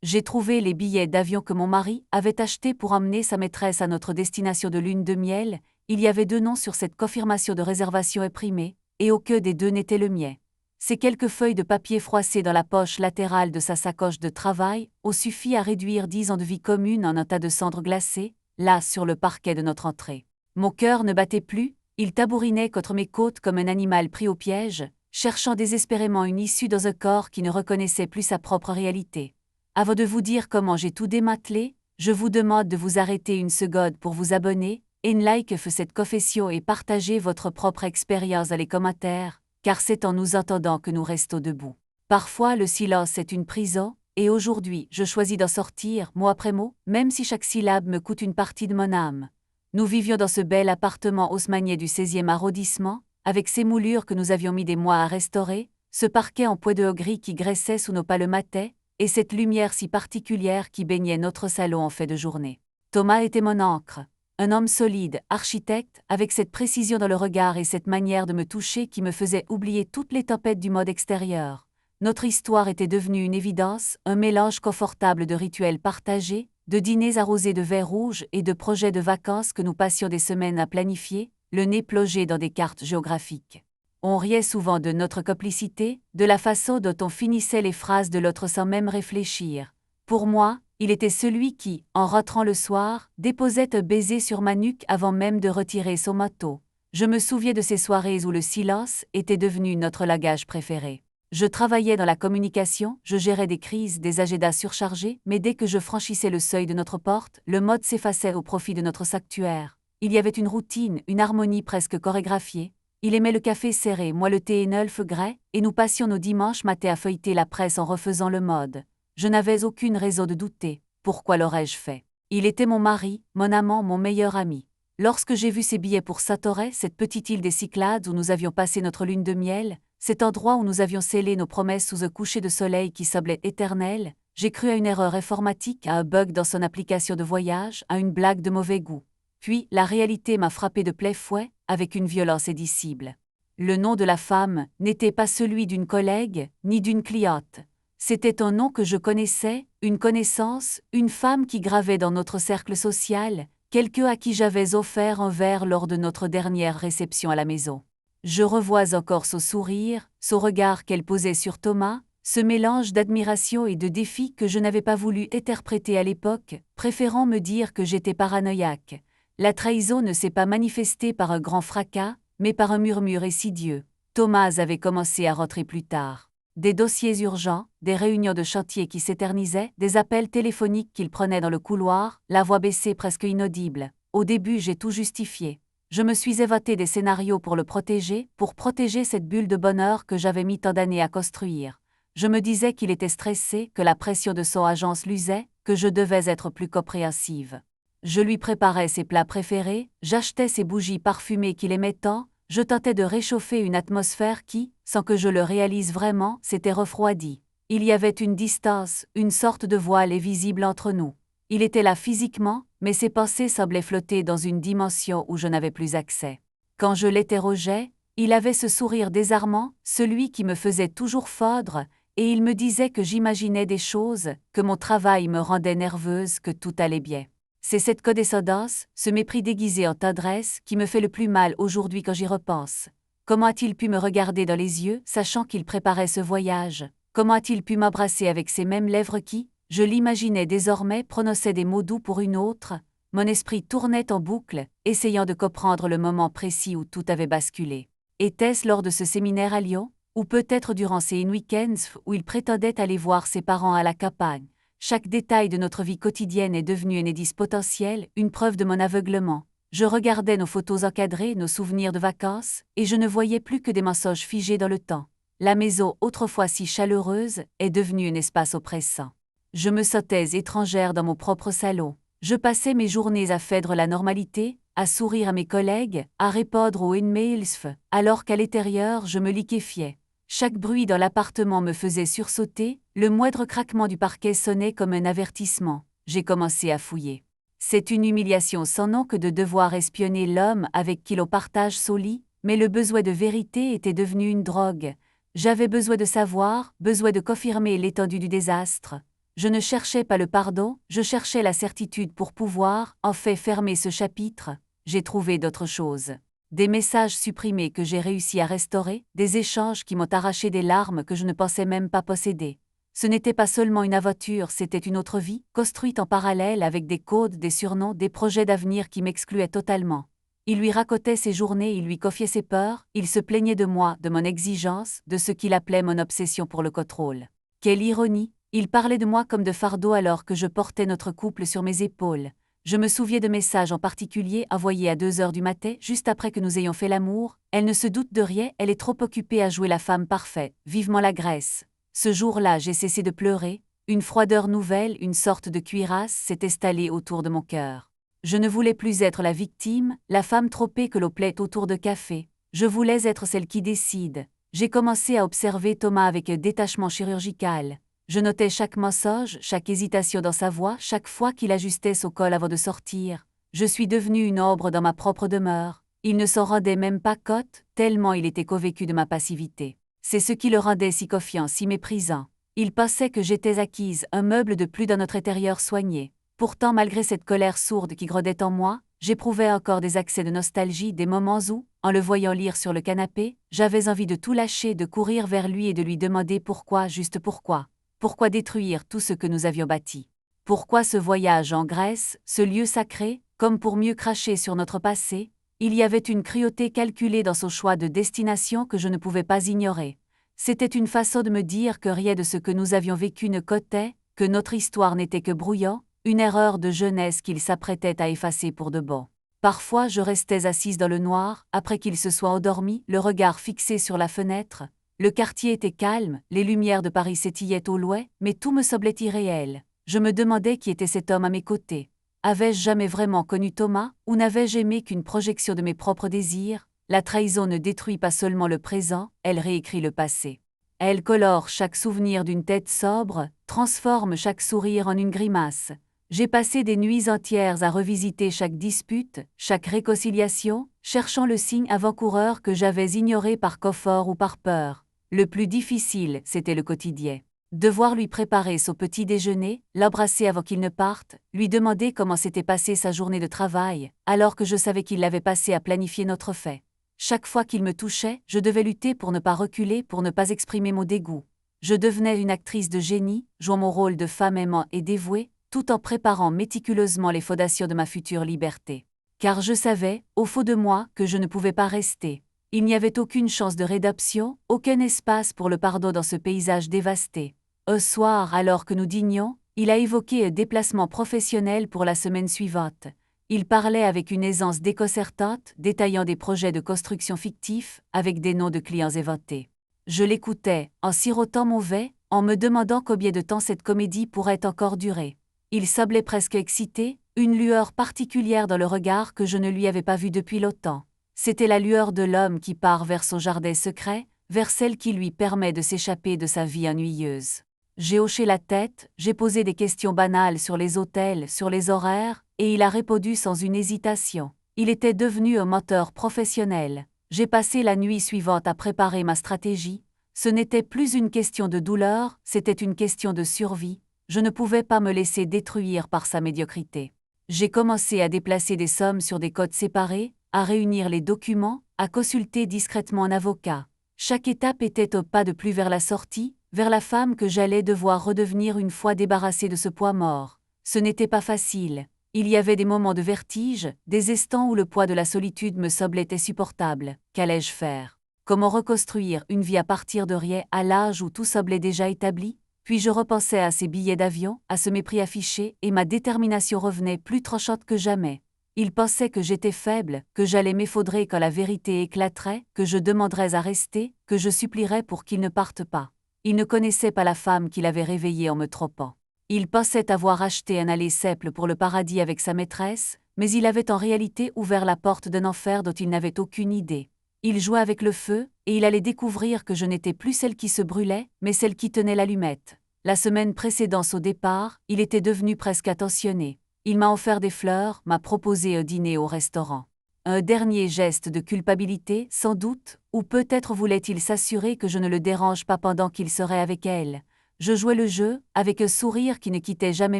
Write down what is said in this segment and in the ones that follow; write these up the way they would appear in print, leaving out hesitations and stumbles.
J'ai trouvé les billets d'avion que mon mari avait achetés pour emmener sa maîtresse à notre destination de lune de miel. Il y avait 2 noms sur cette confirmation de réservation imprimée, et aucun des 2 n'était le mien. Ces quelques feuilles de papier froissées dans la poche latérale de sa sacoche de travail ont suffi à réduire 10 ans de vie commune en un tas de cendres glacées, là sur le parquet de notre entrée. Mon cœur ne battait plus, il tabourinait contre mes côtes comme un animal pris au piège, cherchant désespérément une issue dans un corps qui ne reconnaissait plus sa propre réalité. Avant de vous dire comment j'ai tout démantelé, je vous demande de vous arrêter une seconde pour vous abonner, et like cette confession et partager votre propre expérience dans les commentaires, car c'est en nous entendant que nous restons debout. Parfois le silence est une prison, et aujourd'hui je choisis d'en sortir, mot après mot, même si chaque syllabe me coûte une partie de mon âme. Nous vivions dans ce bel appartement haussmannier du 16e arrondissement, avec ces moulures que nous avions mis des mois à restaurer, ce parquet en poids de gris qui graissait sous nos palematais, et cette lumière si particulière qui baignait notre salon en fait de journée. Thomas était mon ancre, un homme solide, architecte, avec cette précision dans le regard et cette manière de me toucher qui me faisait oublier toutes les tempêtes du monde extérieur. Notre histoire était devenue une évidence, un mélange confortable de rituels partagés, de dîners arrosés de verre rouge et de projets de vacances que nous passions des semaines à planifier, le nez plongé dans des cartes géographiques. On riait souvent de notre complicité, de la façon dont on finissait les phrases de l'autre sans même réfléchir. Pour moi, il était celui qui, en rentrant le soir, déposait un baiser sur ma nuque avant même de retirer son manteau. Je me souviens de ces soirées où le silence était devenu notre langage préféré. Je travaillais dans la communication, je gérais des crises, des agendas surchargés, mais dès que je franchissais le seuil de notre porte, le mode s'effaçait au profit de notre sanctuaire. Il y avait une routine, une harmonie presque chorégraphiée. Il aimait le café serré, moi le thé et Nolf Grey, et nous passions nos dimanches matins à feuilleter la presse en refaisant le mode. Je n'avais aucune raison de douter. Pourquoi l'aurais-je fait? Il était mon mari, mon amant, mon meilleur ami. Lorsque j'ai vu ses billets pour Satoré, cette petite île des Cyclades où nous avions passé notre lune de miel, cet endroit où nous avions scellé nos promesses sous un coucher de soleil qui semblait éternel, j'ai cru à une erreur informatique, à un bug dans son application de voyage, à une blague de mauvais goût. Puis, la réalité m'a frappé de plein fouet, avec une violence indicible. Le nom de la femme n'était pas celui d'une collègue, ni d'une cliente. C'était un nom que je connaissais, une connaissance, une femme qui gravait dans notre cercle social, quelqu'un à qui j'avais offert un verre lors de notre dernière réception à la maison. Je revois encore son sourire, son regard qu'elle posait sur Thomas, ce mélange d'admiration et de défi que je n'avais pas voulu interpréter à l'époque, préférant me dire que j'étais paranoïaque. La trahison ne s'est pas manifestée par un grand fracas, mais par un murmure insidieux. Thomas avait commencé à rentrer plus tard. Des dossiers urgents, des réunions de chantier qui s'éternisaient, des appels téléphoniques qu'il prenait dans le couloir, la voix baissée presque inaudible. Au début, j'ai tout justifié. Je me suis évoqué des scénarios pour le protéger, pour protéger cette bulle de bonheur que j'avais mis tant d'années à construire. Je me disais qu'il était stressé, que la pression de son agence l'usait, que je devais être plus compréhensive. Je lui préparais ses plats préférés, j'achetais ses bougies parfumées qu'il aimait tant, je tentais de réchauffer une atmosphère qui, sans que je le réalise vraiment, s'était refroidie. Il y avait une distance, une sorte de voile invisible entre nous. Il était là physiquement, mais ses pensées semblaient flotter dans une dimension où je n'avais plus accès. Quand je l'interrogeais, il avait ce sourire désarmant, celui qui me faisait toujours fondre, et il me disait que j'imaginais des choses, que mon travail me rendait nerveuse, que tout allait bien. C'est cette condescendance, ce mépris déguisé en tendresse, qui me fait le plus mal aujourd'hui quand j'y repense. Comment a-t-il pu me regarder dans les yeux, sachant qu'il préparait ce voyage? Comment a-t-il pu m'embrasser avec ces mêmes lèvres qui, je l'imaginais désormais, prononçaient des mots doux pour une autre? Mon esprit tournait en boucle, essayant de comprendre le moment précis où tout avait basculé. Était-ce lors de ce séminaire à Lyon? Ou peut-être durant ces week-ends où il prétendait aller voir ses parents à la campagne? Chaque détail de notre vie quotidienne est devenu un indice potentiel, une preuve de mon aveuglement. Je regardais nos photos encadrées, nos souvenirs de vacances, et je ne voyais plus que des mensonges figés dans le temps. La maison, autrefois si chaleureuse, est devenue un espace oppressant. Je me sentais étrangère dans mon propre salon. Je passais mes journées à feindre la normalité, à sourire à mes collègues, à répondre aux emails, alors qu'à l'intérieur je me liquéfiais. Chaque bruit dans l'appartement me faisait sursauter, le moindre craquement du parquet sonnait comme un avertissement. J'ai commencé à fouiller. C'est une humiliation sans nom que de devoir espionner l'homme avec qui l'on partage son lit, mais le besoin de vérité était devenu une drogue. J'avais besoin de savoir, besoin de confirmer l'étendue du désastre. Je ne cherchais pas le pardon, je cherchais la certitude pour pouvoir, en fait, fermer ce chapitre. J'ai trouvé d'autres choses. Des messages supprimés que j'ai réussi à restaurer, des échanges qui m'ont arraché des larmes que je ne pensais même pas posséder. Ce n'était pas seulement une aventure, c'était une autre vie, construite en parallèle avec des codes, des surnoms, des projets d'avenir qui m'excluaient totalement. Il lui racontait ses journées, il lui confiait ses peurs, il se plaignait de moi, de mon exigence, de ce qu'il appelait mon obsession pour le contrôle. Quelle ironie! Il parlait de moi comme de fardeau alors que je portais notre couple sur mes épaules. Je me souviens de messages en particulier envoyés à 2 heures du matin, juste après que nous ayons fait l'amour. Elle ne se doute de rien, elle est trop occupée à jouer la femme parfaite, vivement la Grèce. Ce jour-là, j'ai cessé de pleurer. Une froideur nouvelle, une sorte de cuirasse s'est installée autour de mon cœur. Je ne voulais plus être la victime, la femme trompée que l'on plaît autour de café. Je voulais être celle qui décide. J'ai commencé à observer Thomas avec détachement chirurgical. Je notais chaque mensonge, chaque hésitation dans sa voix, chaque fois qu'il ajustait son col avant de sortir. Je suis devenue une ombre dans ma propre demeure. Il ne s'en rendait même pas compte, tellement il était convaincu de ma passivité. C'est ce qui le rendait si confiant, si méprisant. Il pensait que j'étais acquise, un meuble de plus dans notre intérieur soigné. Pourtant, malgré cette colère sourde qui grondait en moi, j'éprouvais encore des accès de nostalgie, des moments où, en le voyant lire sur le canapé, j'avais envie de tout lâcher, de courir vers lui et de lui demander pourquoi, juste pourquoi. Pourquoi détruire tout ce que nous avions bâti? Pourquoi ce voyage en Grèce, ce lieu sacré, comme pour mieux cracher sur notre passé? Il y avait une cruauté calculée dans son choix de destination que je ne pouvais pas ignorer. C'était une façon de me dire que rien de ce que nous avions vécu ne cotait, que notre histoire n'était que brouillant, une erreur de jeunesse qu'il s'apprêtait à effacer pour de bon. Parfois je restais assise dans le noir, après qu'il se soit endormi, le regard fixé sur la fenêtre. Le quartier était calme, les lumières de Paris s'étillaient au loin, mais tout me semblait irréel. Je me demandais qui était cet homme à mes côtés. Avais-je jamais vraiment connu Thomas, ou n'avais-je aimé qu'une projection de mes propres désirs? La trahison ne détruit pas seulement le présent, elle réécrit le passé. Elle colore chaque souvenir d'une tête sobre, transforme chaque sourire en une grimace. J'ai passé des nuits entières à revisiter chaque dispute, chaque réconciliation, cherchant le signe avant-coureur que j'avais ignoré par confort ou par peur. Le plus difficile, c'était le quotidien. Devoir lui préparer son petit déjeuner, l'embrasser avant qu'il ne parte, lui demander comment s'était passée sa journée de travail, alors que je savais qu'il l'avait passée à planifier notre fait. Chaque fois qu'il me touchait, je devais lutter pour ne pas reculer, pour ne pas exprimer mon dégoût. Je devenais une actrice de génie, jouant mon rôle de femme aimant et dévouée, tout en préparant méticuleusement les fondations de ma future liberté. Car je savais, au fond de moi, que je ne pouvais pas rester. Il n'y avait aucune chance de rédemption, aucun espace pour le pardon dans ce paysage dévasté. Un soir, alors que nous dînions, il a évoqué un déplacement professionnel pour la semaine suivante. Il parlait avec une aisance déconcertante, détaillant des projets de construction fictifs, avec des noms de clients éventés. Je l'écoutais, en sirotant mon vin, en me demandant combien de temps cette comédie pourrait encore durer. Il semblait presque excité, une lueur particulière dans le regard que je ne lui avais pas vu depuis longtemps. C'était la lueur de l'homme qui part vers son jardin secret, vers celle qui lui permet de s'échapper de sa vie ennuyeuse. J'ai hoché la tête, j'ai posé des questions banales sur les hôtels, sur les horaires, et il a répondu sans une hésitation. Il était devenu un menteur professionnel. J'ai passé la nuit suivante à préparer ma stratégie. Ce n'était plus une question de douleur, c'était une question de survie. Je ne pouvais pas me laisser détruire par sa médiocrité. J'ai commencé à déplacer des sommes sur des codes séparés, à réunir les documents, à consulter discrètement un avocat. Chaque étape était un pas de plus vers la sortie, vers la femme que j'allais devoir redevenir une fois débarrassée de ce poids mort. Ce n'était pas facile. Il y avait des moments de vertige, des instants où le poids de la solitude me semblait insupportable. Qu'allais-je faire? Comment reconstruire une vie à partir de rien à l'âge où tout semblait déjà établi? Puis je repensais à ces billets d'avion, à ce mépris affiché, et ma détermination revenait plus tranchante que jamais. Il pensait que j'étais faible, que j'allais m'effondrer quand la vérité éclaterait, que je demanderais à rester, que je supplierais pour qu'il ne parte pas. Il ne connaissait pas la femme qu'il avait réveillée en me trompant. Il pensait avoir acheté un aller simple pour le paradis avec sa maîtresse, mais il avait en réalité ouvert la porte d'un enfer dont il n'avait aucune idée. Il jouait avec le feu, et il allait découvrir que je n'étais plus celle qui se brûlait, mais celle qui tenait l'allumette. La semaine précédant au départ, il était devenu presque attentionné. Il m'a offert des fleurs, m'a proposé un dîner au restaurant. Un dernier geste de culpabilité, sans doute, ou peut-être voulait-il s'assurer que je ne le dérange pas pendant qu'il serait avec elle. Je jouais le jeu, avec un sourire qui ne quittait jamais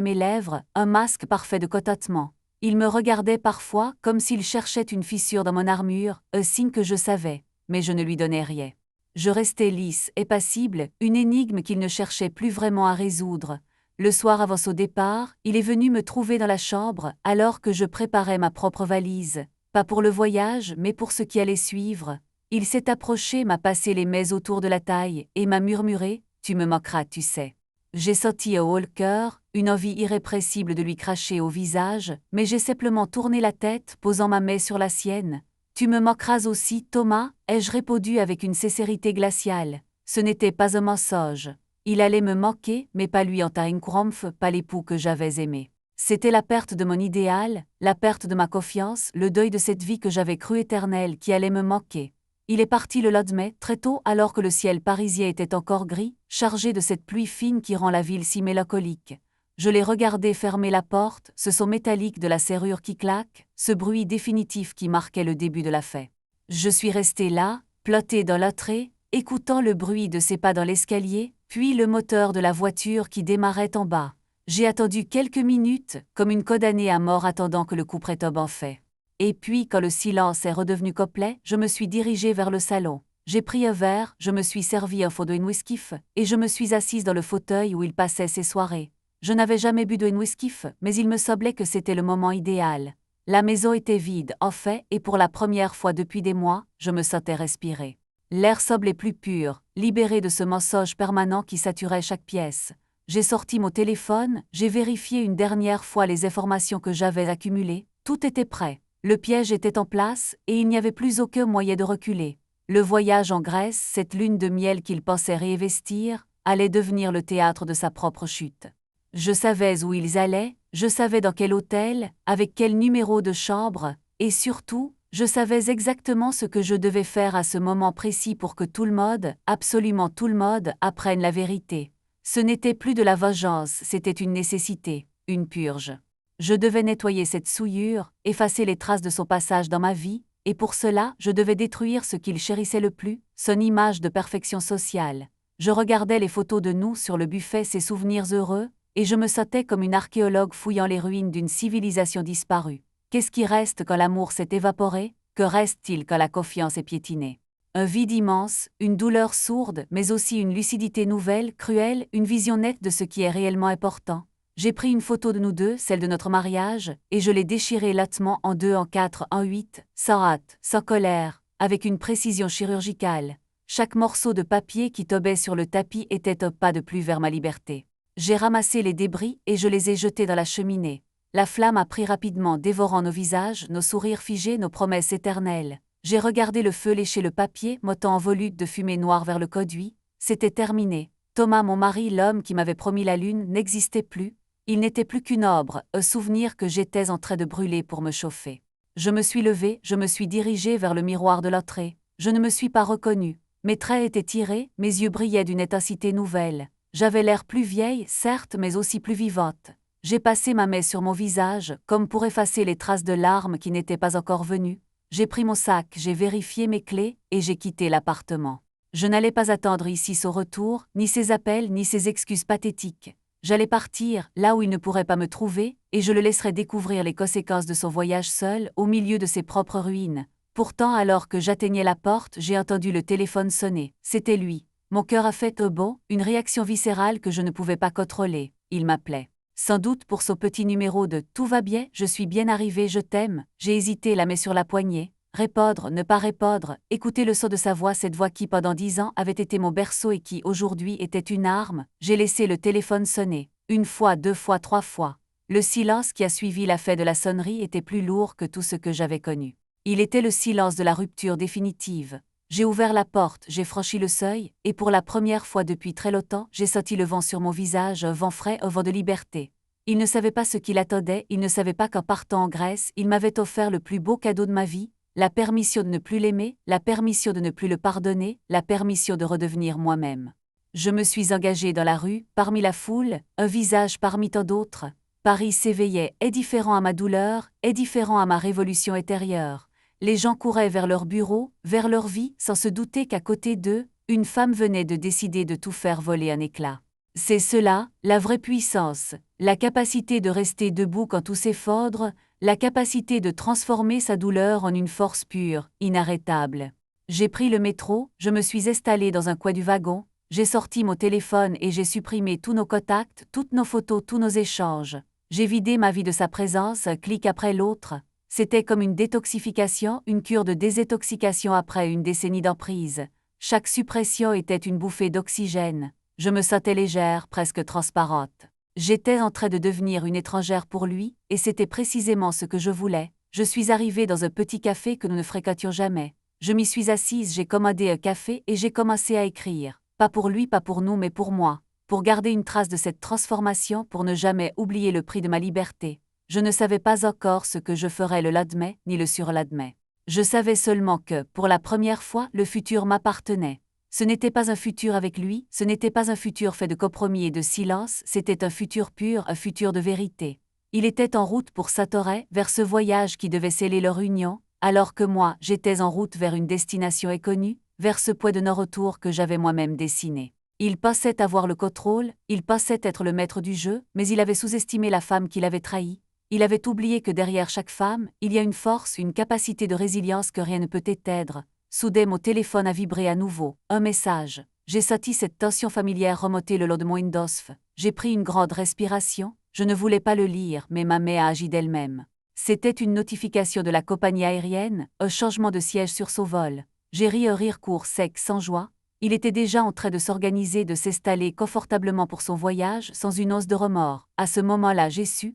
mes lèvres, un masque parfait de cototement. Il me regardait parfois comme s'il cherchait une fissure dans mon armure, un signe que je savais, mais je ne lui donnais rien. Je restais lisse et passible, une énigme qu'il ne cherchait plus vraiment à résoudre. Le soir avant son départ, il est venu me trouver dans la chambre, alors que je préparais ma propre valise. Pas pour le voyage, mais pour ce qui allait suivre. Il s'est approché, m'a passé les mains autour de la taille, et m'a murmuré « Tu me moqueras, tu sais ». J'ai senti un haut le cœur, une envie irrépressible de lui cracher au visage, mais j'ai simplement tourné la tête, posant ma main sur la sienne. « Tu me moqueras aussi, Thomas » ai-je répondu avec une sincérité glaciale. Ce n'était pas un mensonge. Il allait me moquer, mais pas lui en Krampf, pas l'époux que j'avais aimé. C'était la perte de mon idéal, la perte de ma confiance, le deuil de cette vie que j'avais crue éternelle qui allait me moquer. Il est parti le lendemain, très tôt, alors que le ciel parisien était encore gris, chargé de cette pluie fine qui rend la ville si mélancolique. Je l'ai regardé fermer la porte, ce son métallique de la serrure qui claque, ce bruit définitif qui marquait le début de la fête. Je suis resté là, ploté dans l'entrée, écoutant le bruit de ses pas dans l'escalier, puis le moteur de la voiture qui démarrait en bas. J'ai attendu quelques minutes, comme une condamnée à mort attendant que le couperet tombe en fait. Et puis, quand le silence est redevenu complet, je me suis dirigée vers le salon. J'ai pris un verre, je me suis servi un fond de whisky, et je me suis assise dans le fauteuil où il passait ses soirées. Je n'avais jamais bu de whisky, mais il me semblait que c'était le moment idéal. La maison était vide, en fait, et pour la première fois depuis des mois, je me sentais respirer. L'air sobre et plus pur, libéré de ce mensonge permanent qui saturait chaque pièce. J'ai sorti mon téléphone, j'ai vérifié une dernière fois les informations que j'avais accumulées, tout était prêt. Le piège était en place, et il n'y avait plus aucun moyen de reculer. Le voyage en Grèce, cette lune de miel qu'il pensait réinvestir, allait devenir le théâtre de sa propre chute. Je savais où ils allaient, je savais dans quel hôtel, avec quel numéro de chambre, et surtout, je savais exactement ce que je devais faire à ce moment précis pour que tout le monde, absolument tout le monde, apprenne la vérité. Ce n'était plus de la vengeance, c'était une nécessité, une purge. Je devais nettoyer cette souillure, effacer les traces de son passage dans ma vie, et pour cela, je devais détruire ce qu'il chérissait le plus, son image de perfection sociale. Je regardais les photos de nous sur le buffet, ses souvenirs heureux, et je me sentais comme une archéologue fouillant les ruines d'une civilisation disparue. Qu'est-ce qui reste quand l'amour s'est évaporé? Que reste-t-il quand la confiance est piétinée? Un vide immense, une douleur sourde, mais aussi une lucidité nouvelle, cruelle, une vision nette de ce qui est réellement important. J'ai pris une photo de nous deux, celle de notre mariage, et je l'ai déchirée latement en 2, en 4, en 8, sans hâte, sans colère, avec une précision chirurgicale. Chaque morceau de papier qui tombait sur le tapis était un pas de plus vers ma liberté. J'ai ramassé les débris et je les ai jetés dans la cheminée. La flamme a pris rapidement, dévorant nos visages, nos sourires figés, nos promesses éternelles. J'ai regardé le feu lécher le papier, montant en volute de fumée noire vers le conduit. C'était terminé. Thomas, mon mari, l'homme qui m'avait promis la lune, n'existait plus. Il n'était plus qu'une ombre, un souvenir que j'étais en train de brûler pour me chauffer. Je me suis levée, je me suis dirigée vers le miroir de l'entrée. Je ne me suis pas reconnue. Mes traits étaient tirés, mes yeux brillaient d'une intensité nouvelle. J'avais l'air plus vieille, certes, mais aussi plus vivante. J'ai passé ma main sur mon visage, comme pour effacer les traces de larmes qui n'étaient pas encore venues. J'ai pris mon sac, j'ai vérifié mes clés, et j'ai quitté l'appartement. Je n'allais pas attendre ici son retour, ni ses appels, ni ses excuses pathétiques. J'allais partir, là où il ne pourrait pas me trouver, et je le laisserais découvrir les conséquences de son voyage seul, au milieu de ses propres ruines. Pourtant, alors que j'atteignais la porte, j'ai entendu le téléphone sonner. C'était lui. Mon cœur a fait un bond, une réaction viscérale que je ne pouvais pas contrôler. Il m'appelait. Sans doute pour son petit numéro de « Tout va bien, je suis bien arrivé, je t'aime », j'ai hésité, la main sur la poignée. Répondre, ne pas répondre, écouter le son de sa voix, cette voix qui pendant 10 ans avait été mon berceau et qui aujourd'hui était une arme. J'ai laissé le téléphone sonner. 1 fois, 2 fois, 3 fois. Le silence qui a suivi la fin de la sonnerie était plus lourd que tout ce que j'avais connu. Il était le silence de la rupture définitive. J'ai ouvert la porte, j'ai franchi le seuil, et pour la première fois depuis très longtemps, j'ai senti le vent sur mon visage, un vent frais, un vent de liberté. Il ne savait pas ce qu'il attendait, il ne savait pas qu'en partant en Grèce, il m'avait offert le plus beau cadeau de ma vie, la permission de ne plus l'aimer, la permission de ne plus le pardonner, la permission de redevenir moi-même. Je me suis engagée dans la rue, parmi la foule, un visage parmi tant d'autres. Paris s'éveillait, indifférent à ma douleur, indifférent à ma révolution intérieure. Les gens couraient vers leur bureau, vers leur vie, sans se douter qu'à côté d'eux, une femme venait de décider de tout faire voler un éclat. C'est cela, la vraie puissance, la capacité de rester debout quand tout s'effondre, la capacité de transformer sa douleur en une force pure, inarrêtable. J'ai pris le métro, je me suis installée dans un coin du wagon, j'ai sorti mon téléphone et j'ai supprimé tous nos contacts, toutes nos photos, tous nos échanges. J'ai vidé ma vie de sa présence, un clic après l'autre. C'était comme une détoxification, une cure de désintoxication après une décennie d'emprise. Chaque suppression était une bouffée d'oxygène. Je me sentais légère, presque transparente. J'étais en train de devenir une étrangère pour lui, et c'était précisément ce que je voulais. Je suis arrivée dans un petit café que nous ne fréquentions jamais. Je m'y suis assise, j'ai commandé un café et j'ai commencé à écrire. Pas pour lui, pas pour nous, mais pour moi. Pour garder une trace de cette transformation, pour ne jamais oublier le prix de ma liberté. Je ne savais pas encore ce que je ferais le lendemain, ni le surlendemain. Je savais seulement que, pour la première fois, le futur m'appartenait. Ce n'était pas un futur avec lui, ce n'était pas un futur fait de compromis et de silence, c'était un futur pur, un futur de vérité. Il était en route pour Satoré, vers ce voyage qui devait sceller leur union, alors que moi, j'étais en route vers une destination inconnue, vers ce point de non-retour que j'avais moi-même dessiné. Il pensait avoir le contrôle, il pensait être le maître du jeu, mais il avait sous-estimé la femme qu'il avait trahie. Il avait oublié que derrière chaque femme, il y a une force, une capacité de résilience que rien ne peut éteindre. Soudain, mon téléphone a vibré à nouveau. Un message. J'ai senti cette tension familière remonter le long de mon Indosf. J'ai pris une grande respiration. Je ne voulais pas le lire, mais ma main a agi d'elle-même. C'était une notification de la compagnie aérienne, un changement de siège sur son vol. J'ai ri un rire court, sec, sans joie. Il était déjà en train de s'organiser, de s'installer confortablement pour son voyage, sans une once de remords. À ce moment-là, j'ai su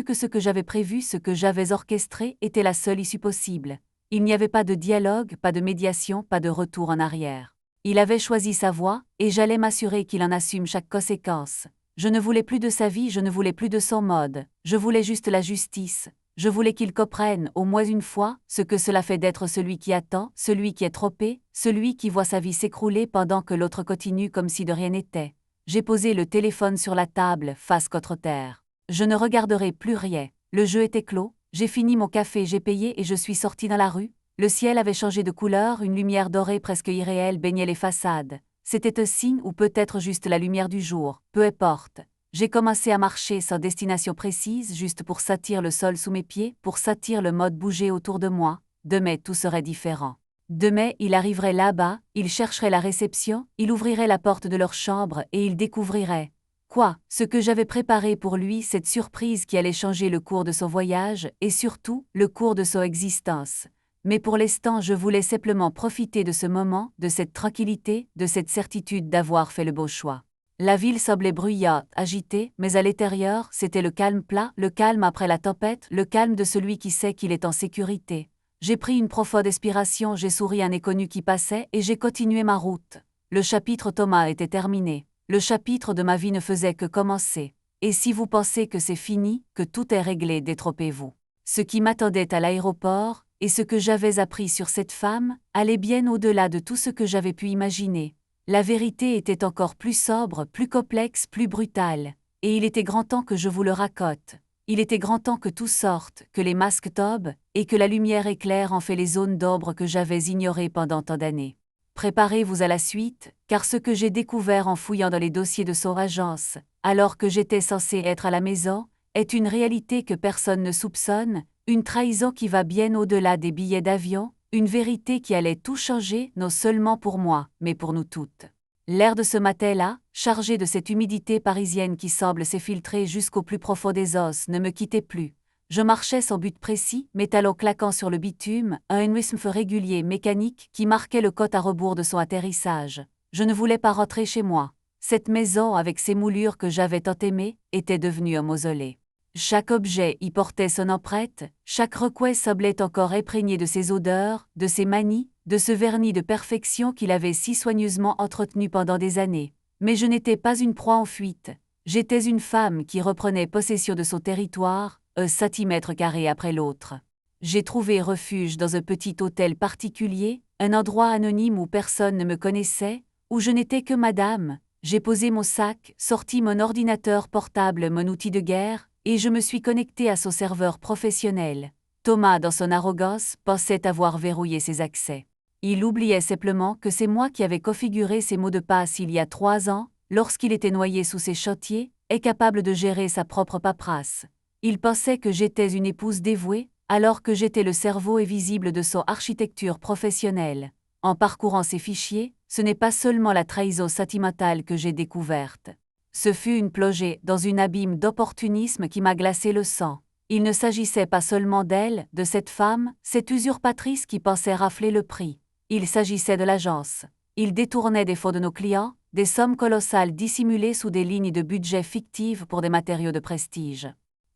que ce que j'avais prévu, ce que j'avais orchestré, était la seule issue possible. Il n'y avait pas de dialogue, pas de médiation, pas de retour en arrière. Il avait choisi sa voie, et j'allais m'assurer qu'il en assume chaque conséquence. Je ne voulais plus de sa vie, je ne voulais plus de son mode, je voulais juste la justice. Je voulais qu'il comprenne, au moins une fois, ce que cela fait d'être celui qui attend, celui qui est trompé, celui qui voit sa vie s'écrouler pendant que l'autre continue comme si de rien n'était. J'ai posé le téléphone sur la table, face contre terre. Je ne regarderai plus rien. Le jeu était clos, j'ai fini mon café, j'ai payé et je suis sortie dans la rue. Le ciel avait changé de couleur, une lumière dorée presque irréelle baignait les façades. C'était un signe ou peut-être juste la lumière du jour, peu importe. J'ai commencé à marcher sans destination précise, juste pour sentir le sol sous mes pieds, pour sentir le mode bouger autour de moi. Demain, tout serait différent. Demain, il arriverait là-bas, il chercherait la réception, il ouvrirait la porte de leur chambre et il découvrirait. Quoi, ce que j'avais préparé pour lui, cette surprise qui allait changer le cours de son voyage, et surtout, le cours de son existence. Mais pour l'instant, je voulais simplement profiter de ce moment, de cette tranquillité, de cette certitude d'avoir fait le beau choix. La ville semblait bruyante, agitée, mais à l'intérieur, c'était le calme plat, le calme après la tempête, le calme de celui qui sait qu'il est en sécurité. J'ai pris une profonde expiration, j'ai souri à un inconnu qui passait, et j'ai continué ma route. Le chapitre Thomas était terminé. Le chapitre de ma vie ne faisait que commencer. Et si vous pensez que c'est fini, que tout est réglé, détrompez-vous. Ce qui m'attendait à l'aéroport, et ce que j'avais appris sur cette femme, allait bien au-delà de tout ce que j'avais pu imaginer. La vérité était encore plus sobre, plus complexe, plus brutale. Et il était grand temps que je vous le raconte. Il était grand temps que tout sorte, que les masques tombent, et que la lumière éclaire en fait les zones d'ombre que j'avais ignorées pendant tant d'années. Préparez-vous à la suite, car ce que j'ai découvert en fouillant dans les dossiers de son agence, alors que j'étais censé être à la maison, est une réalité que personne ne soupçonne, une trahison qui va bien au-delà des billets d'avion, une vérité qui allait tout changer, non seulement pour moi, mais pour nous toutes. L'air de ce matin-là, chargé de cette humidité parisienne qui semble s'effiltrer jusqu'au plus profond des os, ne me quittait plus. Je marchais sans but précis, mes talons claquant sur le bitume, un rythme régulier, mécanique, qui marquait le côte à rebours de son atterrissage. Je ne voulais pas rentrer chez moi. Cette maison, avec ses moulures que j'avais tant aimées, était devenue un mausolée. Chaque objet y portait son empreinte, chaque recoin semblait encore imprégné de ses odeurs, de ses manies, de ce vernis de perfection qu'il avait si soigneusement entretenu pendant des années. Mais je n'étais pas une proie en fuite. J'étais une femme qui reprenait possession de son territoire, un centimètre carré après l'autre. J'ai trouvé refuge dans un petit hôtel particulier, un endroit anonyme où personne ne me connaissait, où je n'étais que madame. J'ai posé mon sac, sorti mon ordinateur portable, mon outil de guerre, et je me suis connecté à son serveur professionnel. Thomas, dans son arrogance, pensait avoir verrouillé ses accès. Il oubliait simplement que c'est moi qui avais configuré ses mots de passe il y a 3 ans, lorsqu'il était noyé sous ses chottiers, est capable de gérer sa propre paperasse. Il pensait que j'étais une épouse dévouée, alors que j'étais le cerveau invisible de son architecture professionnelle. En parcourant ses fichiers, ce n'est pas seulement la trahison sentimentale que j'ai découverte. Ce fut une plongée dans un abîme d'opportunisme qui m'a glacé le sang. Il ne s'agissait pas seulement d'elle, de cette femme, cette usurpatrice qui pensait rafler le prix. Il s'agissait de l'agence. Il détournait des fonds de nos clients, des sommes colossales dissimulées sous des lignes de budget fictives pour des matériaux de prestige.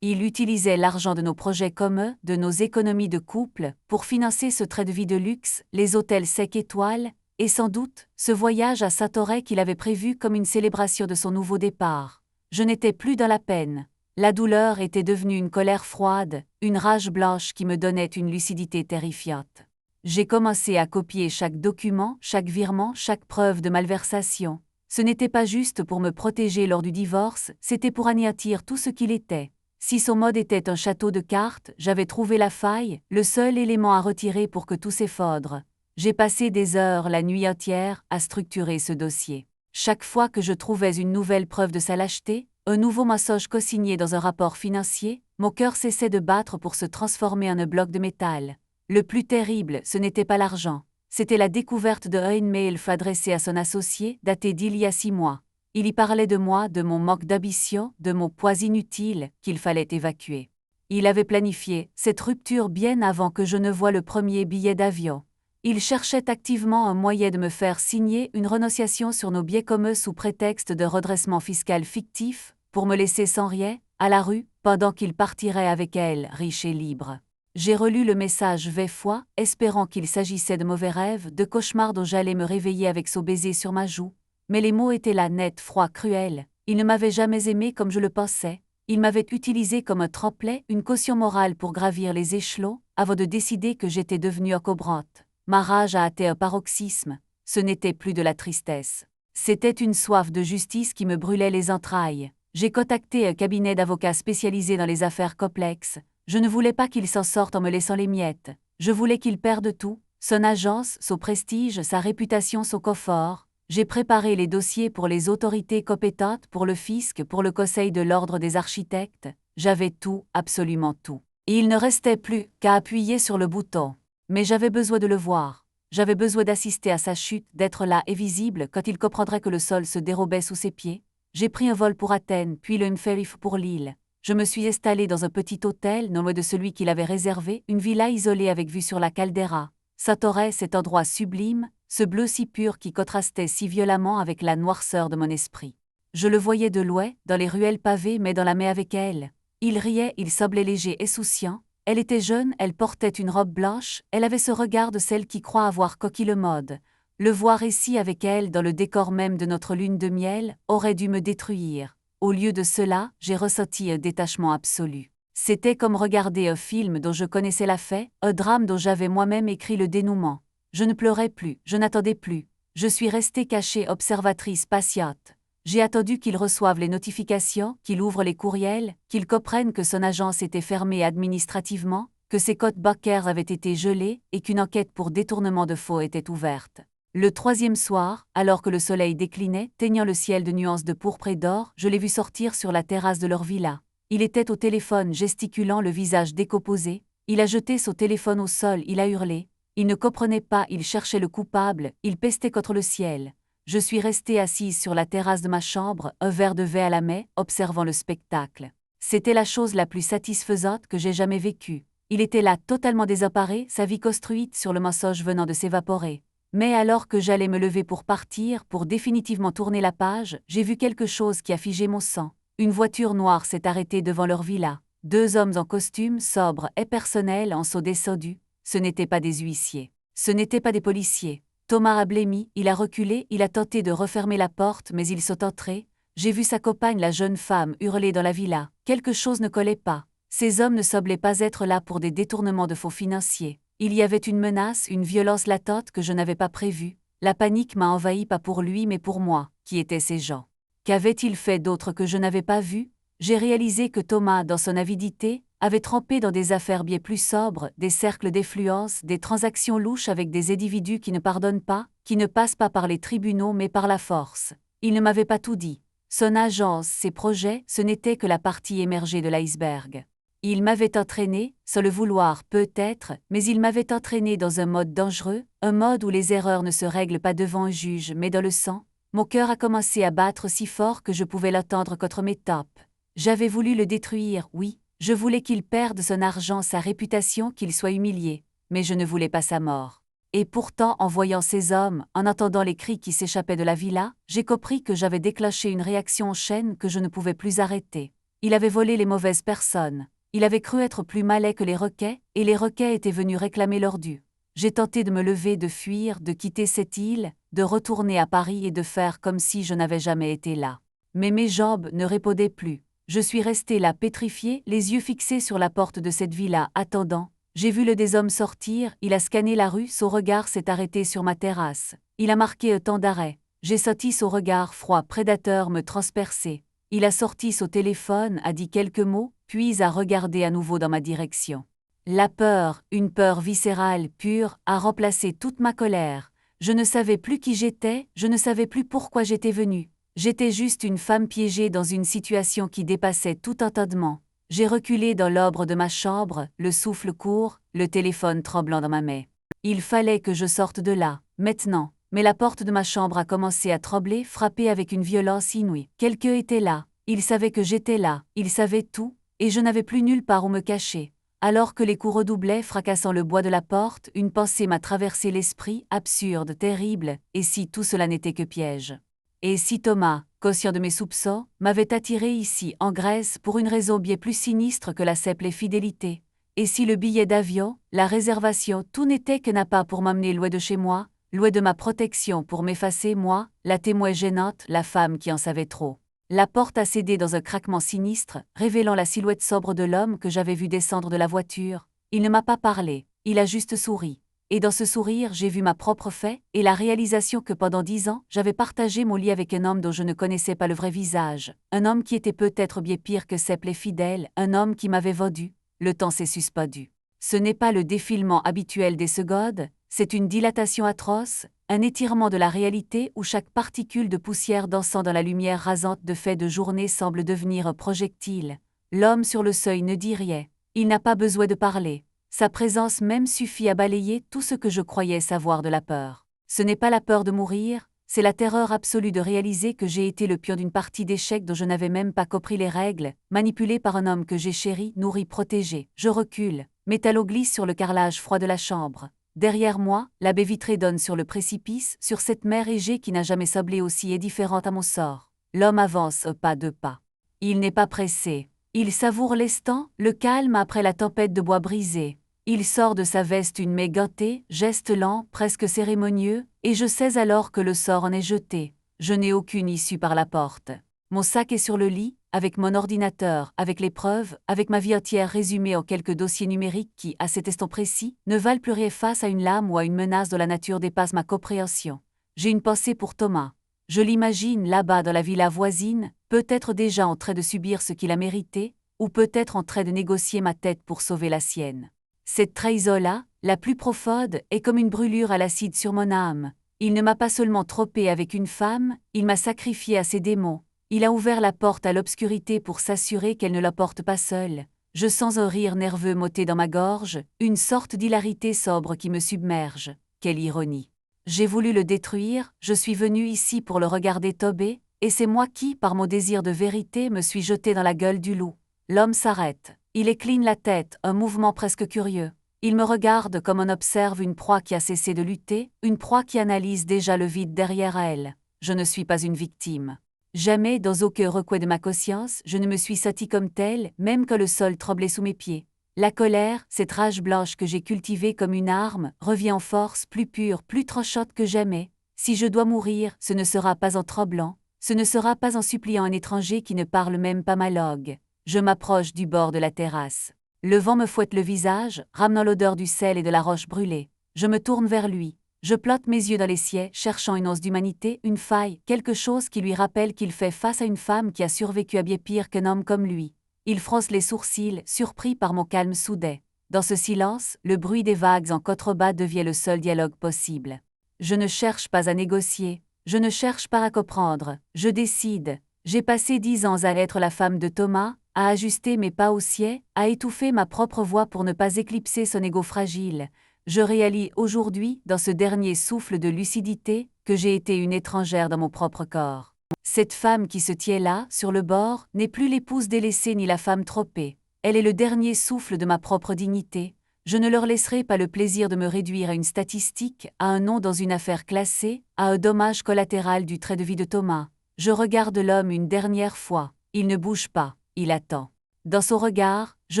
Il utilisait l'argent de nos projets communs, de nos économies de couple, pour financer ce trait de vie de luxe, les hôtels 5 étoiles, et sans doute, ce voyage à Saint-Oret qu'il avait prévu comme une célébration de son nouveau départ. Je n'étais plus dans la peine. La douleur était devenue une colère froide, une rage blanche qui me donnait une lucidité terrifiante. J'ai commencé à copier chaque document, chaque virement, chaque preuve de malversation. Ce n'était pas juste pour me protéger lors du divorce, c'était pour anéantir tout ce qu'il était. Si son mode était un château de cartes, j'avais trouvé la faille, le seul élément à retirer pour que tout s'effondre. J'ai passé des heures la nuit entière à structurer ce dossier. Chaque fois que je trouvais une nouvelle preuve de sa lâcheté, un nouveau mensonge co-signé dans un rapport financier, mon cœur cessait de battre pour se transformer en un bloc de métal. Le plus terrible, ce n'était pas l'argent. C'était la découverte d'un email adressé à son associé, daté d'il y a 6 mois. Il y parlait de moi, de mon manque d'ambition, de mon poids inutile, qu'il fallait évacuer. Il avait planifié cette rupture bien avant que je ne voie le premier billet d'avion. Il cherchait activement un moyen de me faire signer une renonciation sur nos biens communs sous prétexte de redressement fiscal fictif, pour me laisser sans rien, à la rue, pendant qu'il partirait avec elle, riche et libre. J'ai relu le message 20 fois, espérant qu'il s'agissait de mauvais rêves, de cauchemars dont j'allais me réveiller avec son baiser sur ma joue. Mais les mots étaient là, nets, froids, cruels. Il ne m'avait jamais aimé comme je le pensais. Il m'avait utilisé comme un tremplin, une caution morale pour gravir les échelons, avant de décider que j'étais devenue encombrante. Ma rage a atteint un paroxysme. Ce n'était plus de la tristesse. C'était une soif de justice qui me brûlait les entrailles. J'ai contacté un cabinet d'avocats spécialisé dans les affaires complexes. Je ne voulais pas qu'il s'en sorte en me laissant les miettes. Je voulais qu'il perde tout, son agence, son prestige, sa réputation, son confort. J'ai préparé les dossiers pour les autorités compétentes, pour le fisc, pour le conseil de l'ordre des architectes. J'avais tout, absolument tout. Et il ne restait plus qu'à appuyer sur le bouton. Mais j'avais besoin de le voir. J'avais besoin d'assister à sa chute, d'être là et visible quand il comprendrait que le sol se dérobait sous ses pieds. J'ai pris un vol pour Athènes, puis le ferry pour Lille. Je me suis installée dans un petit hôtel non loin de celui qu'il avait réservé, une villa isolée avec vue sur la caldeira. Saint-Oret, cet endroit sublime, ce bleu si pur qui contrastait si violemment avec la noirceur de mon esprit. Je le voyais de loin, dans les ruelles pavées mais dans la mer avec elle. Il riait, il semblait léger et souciant. Elle était jeune, elle portait une robe blanche, elle avait ce regard de celle qui croit avoir conquis le monde. Le voir ici avec elle dans le décor même de notre lune de miel aurait dû me détruire. Au lieu de cela, j'ai ressenti un détachement absolu. C'était comme regarder un film dont je connaissais la fin, un drame dont j'avais moi-même écrit le dénouement. Je ne pleurais plus, je n'attendais plus. Je suis restée cachée observatrice patiente. J'ai attendu qu'il reçoive les notifications, qu'il ouvre les courriels, qu'il comprenne que son agence était fermée administrativement, que ses comptes bancaires avaient été gelés et qu'une enquête pour détournement de fonds était ouverte. Le 3e soir, alors que le soleil déclinait, teignant le ciel de nuances de pourpre et d'or, je l'ai vu sortir sur la terrasse de leur villa. Il était au téléphone gesticulant le visage décomposé, il a jeté son téléphone au sol, il a hurlé. Il ne comprenait pas, il cherchait le coupable, il pestait contre le ciel. Je suis restée assise sur la terrasse de ma chambre, un verre de vin à la main, observant le spectacle. C'était la chose la plus satisfaisante que j'ai jamais vécue. Il était là, totalement désemparé, sa vie construite sur le mensonge venant de s'évaporer. Mais alors que j'allais me lever pour partir, pour définitivement tourner la page, j'ai vu quelque chose qui a figé mon sang. Une voiture noire s'est arrêtée devant leur villa. 2 hommes en costume, sobres et personnels en sont descendus. Ce n'étaient pas des huissiers. Ce n'étaient pas des policiers. Thomas a blêmi, il a reculé, il a tenté de refermer la porte, mais ils sont entrés. J'ai vu sa compagne, la jeune femme, hurler dans la villa. Quelque chose ne collait pas. Ces hommes ne semblaient pas être là pour des détournements de fonds financiers. Il y avait une menace, une violence latente que je n'avais pas prévue. La panique m'a envahi pas pour lui mais pour moi, qui étaient ces gens. Qu'avaient-ils fait d'autre que je n'avais pas vu? J'ai réalisé que Thomas, dans son avidité, avait trempé dans des affaires bien plus sobres, des cercles d'influence, des transactions louches avec des individus qui ne pardonnent pas, qui ne passent pas par les tribunaux mais par la force. Il ne m'avait pas tout dit. Son agence, ses projets, ce n'était que la partie émergée de l'iceberg. Il m'avait entraîné, sans le vouloir peut-être, mais il m'avait entraîné dans un mode dangereux, un mode où les erreurs ne se règlent pas devant un juge mais dans le sang. Mon cœur a commencé à battre si fort que je pouvais l'entendre contre mes tempes. J'avais voulu le détruire, oui, je voulais qu'il perde son argent, sa réputation, qu'il soit humilié, mais je ne voulais pas sa mort. Et pourtant, en voyant ces hommes, en entendant les cris qui s'échappaient de la villa, j'ai compris que j'avais déclenché une réaction en chaîne que je ne pouvais plus arrêter. Il avait volé les mauvaises personnes. Il avait cru être plus malais que les requais, et les requais étaient venus réclamer leur dû. J'ai tenté de me lever, de fuir, de quitter cette île, de retourner à Paris et de faire comme si je n'avais jamais été là. Mais mes jambes ne répondaient plus. Je suis resté là pétrifié, les yeux fixés sur la porte de cette villa, attendant. J'ai vu le des hommes sortir, il a scanné la rue, son regard s'est arrêté sur ma terrasse. Il a marqué un temps d'arrêt. J'ai senti son regard froid, prédateur me transpercer. Il a sorti son téléphone, a dit quelques mots, puis a regardé à nouveau dans ma direction. La peur, une peur viscérale, pure, a remplacé toute ma colère. Je ne savais plus qui j'étais, je ne savais plus pourquoi j'étais venue. J'étais juste une femme piégée dans une situation qui dépassait tout entendement. J'ai reculé dans l'ombre de ma chambre, le souffle court, le téléphone tremblant dans ma main. Il fallait que je sorte de là, maintenant. Mais la porte de ma chambre a commencé à trembler, frapper avec une violence inouïe. Quelqu'un était là, il savait que j'étais là, il savait tout, et je n'avais plus nulle part où me cacher. Alors que les coups redoublaient, fracassant le bois de la porte, une pensée m'a traversé l'esprit, absurde, terrible, et si tout cela n'était que piège? Et si Thomas, conscient de mes soupçons, m'avait attiré ici, en Grèce, pour une raison bien plus sinistre que la simple fidélité? Et si le billet d'avion, la réservation, tout n'était qu'un appât pour m'emmener loin de chez moi, loin de ma protection pour m'effacer, moi, la témoin gênante, la femme qui en savait trop? La porte a cédé dans un craquement sinistre, révélant la silhouette sobre de l'homme que j'avais vu descendre de la voiture. Il ne m'a pas parlé, il a juste souri. Et dans ce sourire, j'ai vu ma propre fait, et la réalisation que pendant 10 ans, j'avais partagé mon lit avec un homme dont je ne connaissais pas le vrai visage, un homme qui était peut-être bien pire que Sepp et fidèle, un homme qui m'avait vendu. Le temps s'est suspendu. Ce n'est pas le défilement habituel des secondes, c'est une dilatation atroce, un étirement de la réalité où chaque particule de poussière dansant dans la lumière rasante de fait de journée semble devenir un projectile. L'homme sur le seuil ne dit rien, il n'a pas besoin de parler. Sa présence même suffit à balayer tout ce que je croyais savoir de la peur. Ce n'est pas la peur de mourir, c'est la terreur absolue de réaliser que j'ai été le pion d'une partie d'échecs dont je n'avais même pas compris les règles, manipulé par un homme que j'ai chéri, nourri, protégé. Je recule, mes talons glissent sur le carrelage froid de la chambre. Derrière moi, la baie vitrée donne sur le précipice, sur cette mer égée qui n'a jamais semblé aussi indifférente à mon sort. L'homme avance pas de pas. Il n'est pas pressé. Il savoure l'instant, le calme après la tempête de bois brisé. Il sort de sa veste une main gantée, geste lent, presque cérémonieux, et je sais alors que le sort en est jeté. Je n'ai aucune issue par la porte. Mon sac est sur le lit, avec mon ordinateur, avec les preuves, avec ma vie entière résumée en quelques dossiers numériques qui, à cet instant précis, ne valent plus rien face à une lame ou à une menace dont la nature dépasse ma compréhension. J'ai une pensée pour Thomas. Je l'imagine là-bas dans la villa voisine, peut-être déjà en train de subir ce qu'il a mérité, ou peut-être en train de négocier ma tête pour sauver la sienne. Cette trahison-là, la plus profonde, est comme une brûlure à l'acide sur mon âme. Il ne m'a pas seulement trompé avec une femme, il m'a sacrifié à ses démons. Il a ouvert la porte à l'obscurité pour s'assurer qu'elle ne la porte pas seule. Je sens un rire nerveux m'ôter dans ma gorge, une sorte d'hilarité sobre qui me submerge. Quelle ironie! J'ai voulu le détruire, je suis venu ici pour le regarder tomber, et c'est moi qui, par mon désir de vérité, me suis jeté dans la gueule du loup. L'homme s'arrête. Il incline la tête, un mouvement presque curieux. Il me regarde comme on observe une proie qui a cessé de lutter, une proie qui analyse déjà le vide derrière elle. Je ne suis pas une victime. Jamais, dans aucun recoin de ma conscience, je ne me suis sentie comme telle, même quand le sol tremblait sous mes pieds. La colère, cette rage blanche que j'ai cultivée comme une arme, revient en force, plus pure, plus tranchante que jamais. Si je dois mourir, ce ne sera pas en tremblant, ce ne sera pas en suppliant un étranger qui ne parle même pas ma langue. Je m'approche du bord de la terrasse. Le vent me fouette le visage, ramenant l'odeur du sel et de la roche brûlée. Je me tourne vers lui. Je plotte mes yeux dans les siens, cherchant une once d'humanité, une faille, quelque chose qui lui rappelle qu'il fait face à une femme qui a survécu à bien pire qu'un homme comme lui. Il fronce les sourcils, surpris par mon calme soudain. Dans ce silence, le bruit des vagues en contrebas devient le seul dialogue possible. Je ne cherche pas à négocier. Je ne cherche pas à comprendre, je décide. J'ai passé 10 ans à être la femme de Thomas, à ajuster mes pas au ciel, à étouffer ma propre voix pour ne pas éclipser son ego fragile. Je réalise aujourd'hui, dans ce dernier souffle de lucidité, que j'ai été une étrangère dans mon propre corps. Cette femme qui se tient là, sur le bord, n'est plus l'épouse délaissée ni la femme trompée. Elle est le dernier souffle de ma propre dignité. Je ne leur laisserai pas le plaisir de me réduire à une statistique, à un nom dans une affaire classée, à un dommage collatéral du trait de vie de Thomas. Je regarde l'homme une dernière fois. Il ne bouge pas, il attend. Dans son regard, je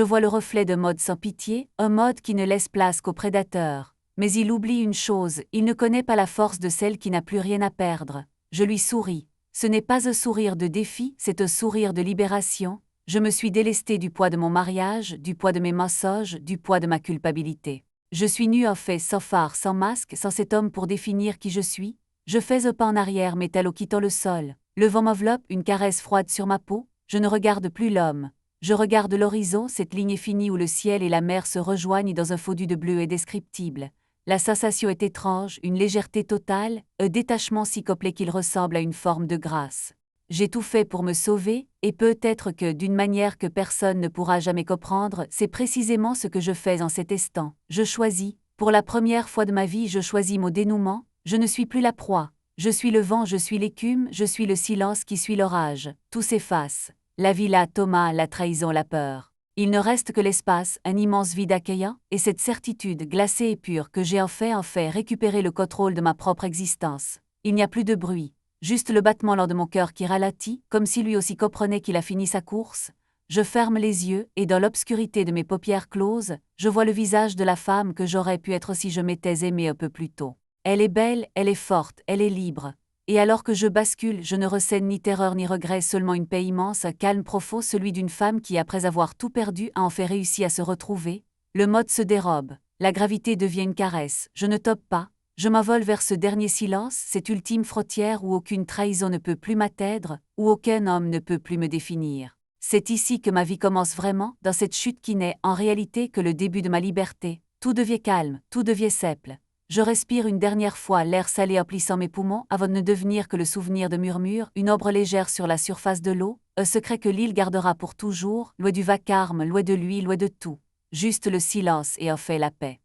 vois le reflet d'un mode sans pitié, un mode qui ne laisse place qu'aux prédateurs. Mais il oublie une chose, il ne connaît pas la force de celle qui n'a plus rien à perdre. Je lui souris. Ce n'est pas un sourire de défi, c'est un sourire de libération. Je me suis délestée du poids de mon mariage, du poids de mes mensonges, du poids de ma culpabilité. Je suis nue en fait, sans phare, sans masque, sans cet homme pour définir qui je suis. Je fais un pas en arrière, mes talons quittant le sol. Le vent m'enveloppe, une caresse froide sur ma peau. Je ne regarde plus l'homme. Je regarde l'horizon, cette ligne finie où le ciel et la mer se rejoignent dans un fondu de bleu indescriptible. La sensation est étrange, une légèreté totale, un détachement si complet qu'il ressemble à une forme de grâce. J'ai tout fait pour me sauver, et peut-être que, d'une manière que personne ne pourra jamais comprendre, c'est précisément ce que je fais en cet instant. Je choisis, pour la première fois de ma vie, je choisis mon dénouement. Je ne suis plus la proie. Je suis le vent, je suis l'écume, je suis le silence qui suit l'orage. Tout s'efface. La villa, Thomas, la trahison, la peur. Il ne reste que l'espace, un immense vide accueillant, et cette certitude glacée et pure que j'ai en fait récupérer le contrôle de ma propre existence. Il n'y a plus de bruit, juste le battement lent de mon cœur qui ralentit, comme si lui aussi comprenait qu'il a fini sa course. Je ferme les yeux, et dans l'obscurité de mes paupières closes, je vois le visage de la femme que j'aurais pu être si je m'étais aimée un peu plus tôt. Elle est belle, elle est forte, elle est libre. Et alors que je bascule, je ne ressens ni terreur ni regret, seulement une paix immense, un calme profond, celui d'une femme qui, après avoir tout perdu, a enfin réussi à se retrouver. Le mode se dérobe, la gravité devient une caresse, je ne tope pas, je m'envole vers ce dernier silence, cette ultime frontière où aucune trahison ne peut plus m'atteindre, où aucun homme ne peut plus me définir. C'est ici que ma vie commence vraiment, dans cette chute qui n'est, en réalité, que le début de ma liberté. Tout devient calme, tout devient simple. Je respire une dernière fois l'air salé emplissant mes poumons avant de ne devenir que le souvenir de murmures, une ombre légère sur la surface de l'eau, un secret que l'île gardera pour toujours, loin du vacarme, loin de lui, loin de tout. Juste le silence et en fait la paix.